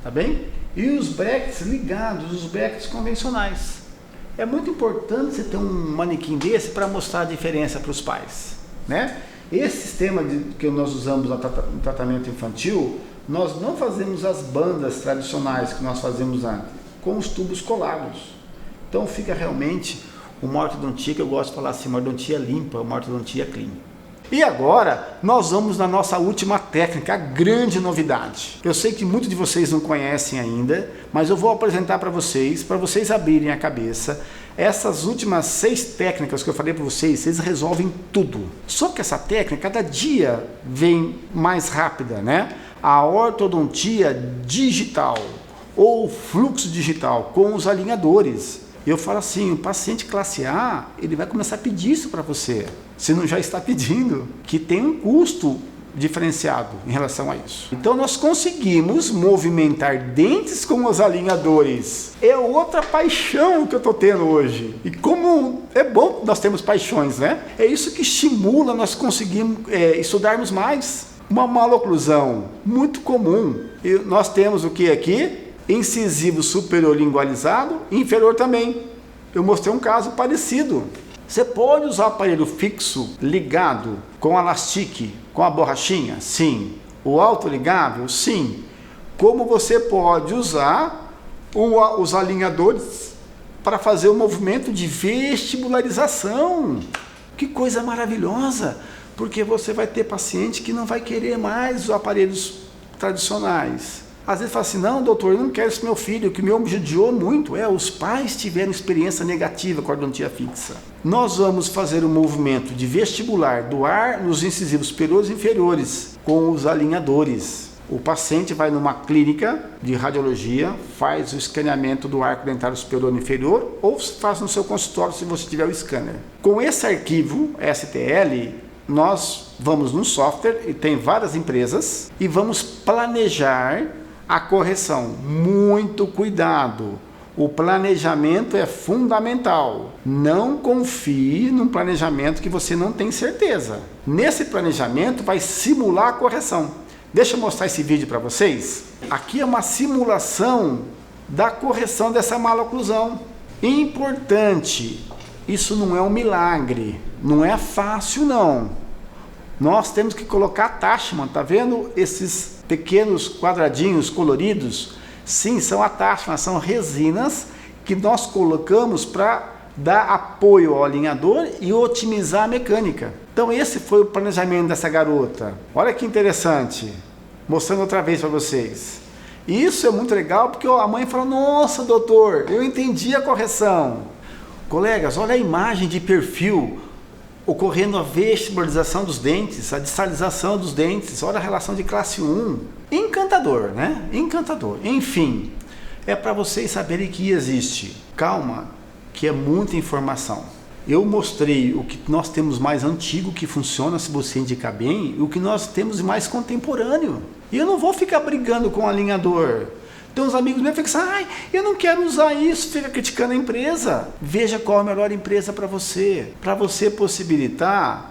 tá bem? E os brackets ligados, os brackets convencionais. É muito importante você ter um manequim desse para mostrar a diferença para os pais, né? Esse sistema que nós usamos no tratamento infantil, nós não fazemos as bandas tradicionais que nós fazemos antes, com os tubos colados. Então fica realmente uma ortodontia que eu gosto de falar assim, uma ortodontia limpa, uma ortodontia clean. E agora nós vamos na nossa última técnica, a grande novidade. Eu sei que muitos de vocês não conhecem ainda, mas eu vou apresentar para vocês abrirem a cabeça. Essas últimas 6 técnicas que eu falei para vocês resolvem tudo. Só que essa técnica cada dia vem mais rápida, né? A ortodontia digital ou fluxo digital com os alinhadores. Eu falo assim, o paciente classe A, ele vai começar a pedir isso para você, se não já está pedindo, que tem um custo diferenciado em relação a isso. Então nós conseguimos movimentar dentes com os alinhadores. É outra paixão que eu estou tendo hoje. E como é bom que nós temos paixões, né? É isso que estimula nós conseguimos estudarmos mais. Uma maloclusão muito comum. E nós temos o que aqui? Incisivo superior lingualizado, inferior também. Eu mostrei um caso parecido. Você pode usar o aparelho fixo ligado com Alastic, com a borrachinha? Sim. O autoligável? Sim. Como você pode usar os alinhadores para fazer o movimento de vestibularização? Que coisa maravilhosa! Porque você vai ter paciente que não vai querer mais os aparelhos tradicionais. Às vezes fala assim, não, doutor, eu não quero isso para meu filho, que me judiou muito. Os pais tiveram experiência negativa com a ortodontia fixa. Nós vamos fazer um movimento de vestibular do ar nos incisivos superiores e inferiores com os alinhadores. O paciente vai numa clínica de radiologia, faz o escaneamento do arco dentário superior e inferior ou faz no seu consultório se você tiver o scanner. Com esse arquivo STL, nós vamos num software, e tem várias empresas, e vamos planejar a correção. Muito cuidado! O planejamento é fundamental. Não confie num planejamento que você não tem certeza. Nesse planejamento vai simular a correção. Deixa eu mostrar esse vídeo para vocês. Aqui é uma simulação da correção dessa maloclusão. Importante, isso não é um milagre, não é fácil não. Nós temos que colocar attachment, tá vendo esses pequenos quadradinhos coloridos? Sim, são attachments, são resinas que nós colocamos para dar apoio ao alinhador e otimizar a mecânica. Então esse foi o planejamento dessa garota. Olha que interessante, mostrando outra vez para vocês. Isso é muito legal porque a mãe fala: nossa doutor, eu entendi a correção. Colegas, olha a imagem de perfil ocorrendo a vestibularização dos dentes, a distalização dos dentes, olha a relação de classe 1. Encantador, né? Encantador. Enfim, é para vocês saberem que existe. Calma, que é muita informação. Eu mostrei o que nós temos mais antigo que funciona, se você indicar bem, e o que nós temos mais contemporâneo. E eu não vou ficar brigando com o alinhador. Tem uns amigos meus que ficam assim: ai, eu não quero usar isso, fica criticando a empresa. Veja qual a melhor empresa para você possibilitar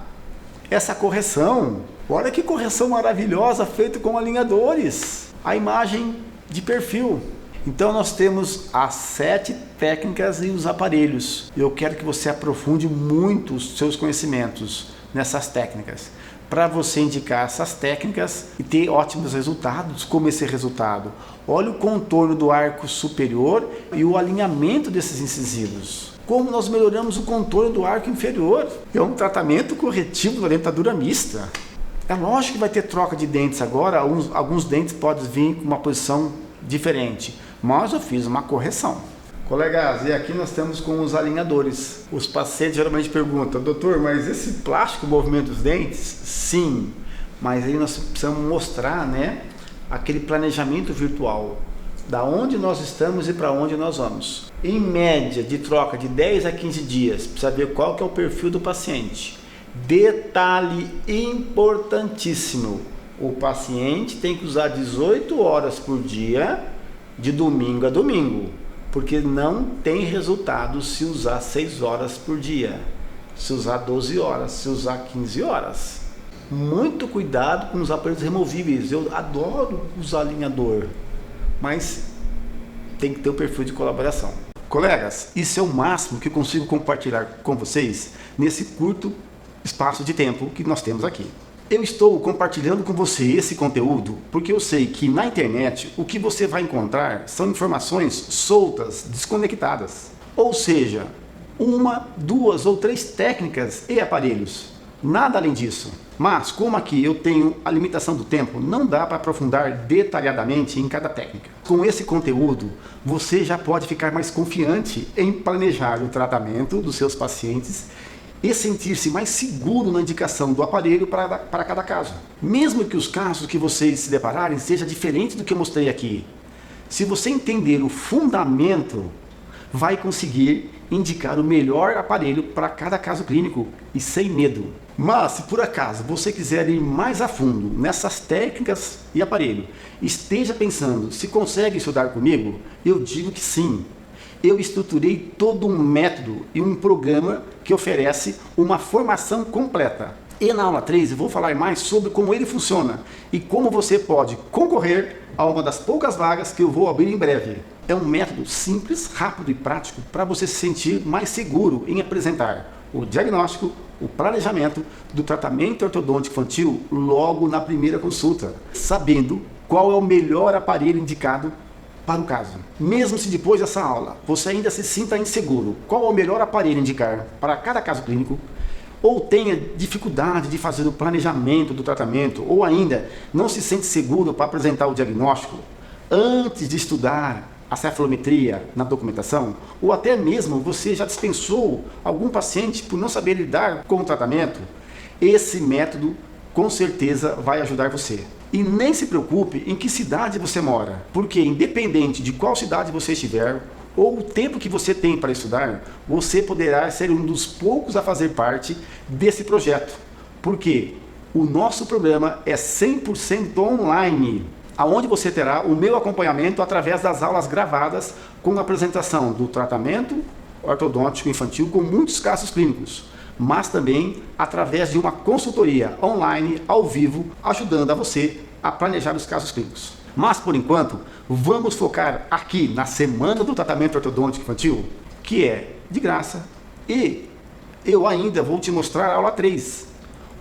essa correção. Olha que correção maravilhosa feita com alinhadores. A imagem de perfil. Então nós temos as 7 técnicas e os aparelhos. Eu quero que você aprofunde muito os seus conhecimentos nessas técnicas, para você indicar essas técnicas e ter ótimos resultados. Como esse resultado? Olha o contorno do arco superior e o alinhamento desses incisivos. Como nós melhoramos o contorno do arco inferior? É um tratamento corretivo da dentadura mista. É lógico que vai ter troca de dentes agora, alguns dentes podem vir com uma posição diferente, mas eu fiz uma correção. Colegas, e aqui nós estamos com os alinhadores. Os pacientes geralmente perguntam: doutor, mas esse plástico movimenta os dentes? Sim, mas aí nós precisamos mostrar, né, aquele planejamento virtual, da onde nós estamos e para onde nós vamos. Em média, de troca de 10 a 15 dias, precisa ver qual que é o perfil do paciente. Detalhe importantíssimo: o paciente tem que usar 18 horas por dia, de domingo a domingo, porque não tem resultado se usar 6 horas por dia, se usar 12 horas, se usar 15 horas. Muito cuidado com os aparelhos removíveis. Eu adoro usar alinhador, mas tem que ter o perfil de colaboração. Colegas, isso é o máximo que eu consigo compartilhar com vocês nesse curto espaço de tempo que nós temos aqui. Eu estou compartilhando com você esse conteúdo porque eu sei que na internet o que você vai encontrar são informações soltas, desconectadas. Ou seja, 1, 2 ou 3 técnicas e aparelhos. Nada além disso. Mas como aqui eu tenho a limitação do tempo, não dá para aprofundar detalhadamente em cada técnica. Com esse conteúdo, você já pode ficar mais confiante em planejar o tratamento dos seus pacientes e sentir-se mais seguro na indicação do aparelho para cada caso. Mesmo que os casos que vocês se depararem seja diferente do que eu mostrei aqui, se você entender o fundamento, vai conseguir indicar o melhor aparelho para cada caso clínico e sem medo. Mas se por acaso você quiser ir mais a fundo nessas técnicas e aparelho, esteja pensando se consegue estudar comigo, eu digo que sim. Eu estruturei todo um método e um programa que oferece uma formação completa. E na aula 3 eu vou falar mais sobre como ele funciona e como você pode concorrer a uma das poucas vagas que eu vou abrir em breve. É um método simples, rápido e prático para você se sentir mais seguro em apresentar o diagnóstico, o planejamento do tratamento ortodôntico infantil logo na primeira consulta, sabendo qual é o melhor aparelho indicado para o caso. Mesmo se depois dessa aula você ainda se sinta inseguro qual é o melhor aparelho indicar para cada caso clínico, ou tenha dificuldade de fazer o planejamento do tratamento, ou ainda não se sente seguro para apresentar o diagnóstico, antes de estudar a cefalometria na documentação, ou até mesmo você já dispensou algum paciente por não saber lidar com o tratamento, esse método com certeza vai ajudar você. E nem se preocupe em que cidade você mora, porque independente de qual cidade você estiver, ou o tempo que você tem para estudar, você poderá ser um dos poucos a fazer parte desse projeto. Porque o nosso programa é 100% online, onde você terá o meu acompanhamento através das aulas gravadas com a apresentação do tratamento ortodôntico infantil com muitos casos clínicos, mas também através de uma consultoria online, ao vivo, ajudando a você a planejar os casos clínicos. Mas, por enquanto, vamos focar aqui na Semana do Tratamento Ortodôntico Infantil, que é de graça, e eu ainda vou te mostrar a aula 3,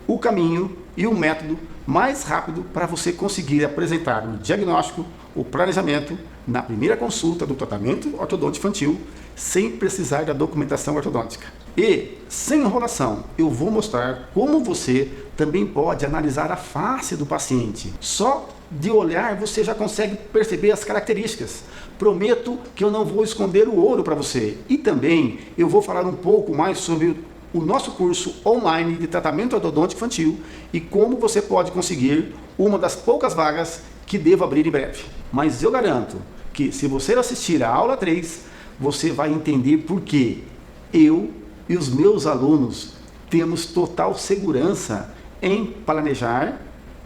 o caminho e o método mais rápido para você conseguir apresentar o diagnóstico, o planejamento, na primeira consulta do tratamento ortodôntico infantil, sem precisar da documentação ortodôntica. E, sem enrolação, eu vou mostrar como você também pode analisar a face do paciente. Só de olhar você já consegue perceber as características. Prometo que eu não vou esconder o ouro para você. E também eu vou falar um pouco mais sobre o nosso curso online de tratamento ortodôntico infantil e como você pode conseguir uma das poucas vagas que devo abrir em breve. Mas eu garanto que se você assistir a aula 3, você vai entender por que eu e os meus alunos temos total segurança em planejar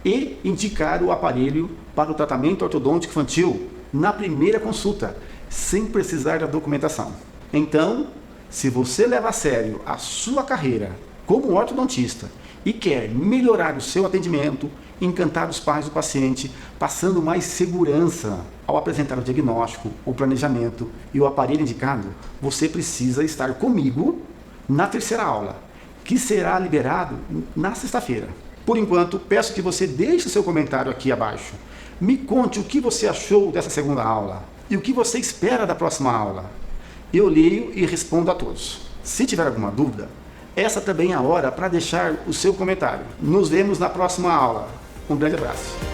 e indicar o aparelho para o tratamento ortodôntico infantil na primeira consulta, sem precisar da documentação. Então, se você leva a sério a sua carreira como ortodontista e quer melhorar o seu atendimento, encantar os pais do paciente, passando mais segurança ao apresentar o diagnóstico, o planejamento e o aparelho indicado, você precisa estar comigo na terceira aula, que será liberado na sexta-feira. Por enquanto, peço que você deixe seu comentário aqui abaixo. Me conte o que você achou dessa segunda aula e o que você espera da próxima aula. Eu leio e respondo a todos. Se tiver alguma dúvida, essa também é a hora para deixar o seu comentário. Nos vemos na próxima aula. Um grande abraço.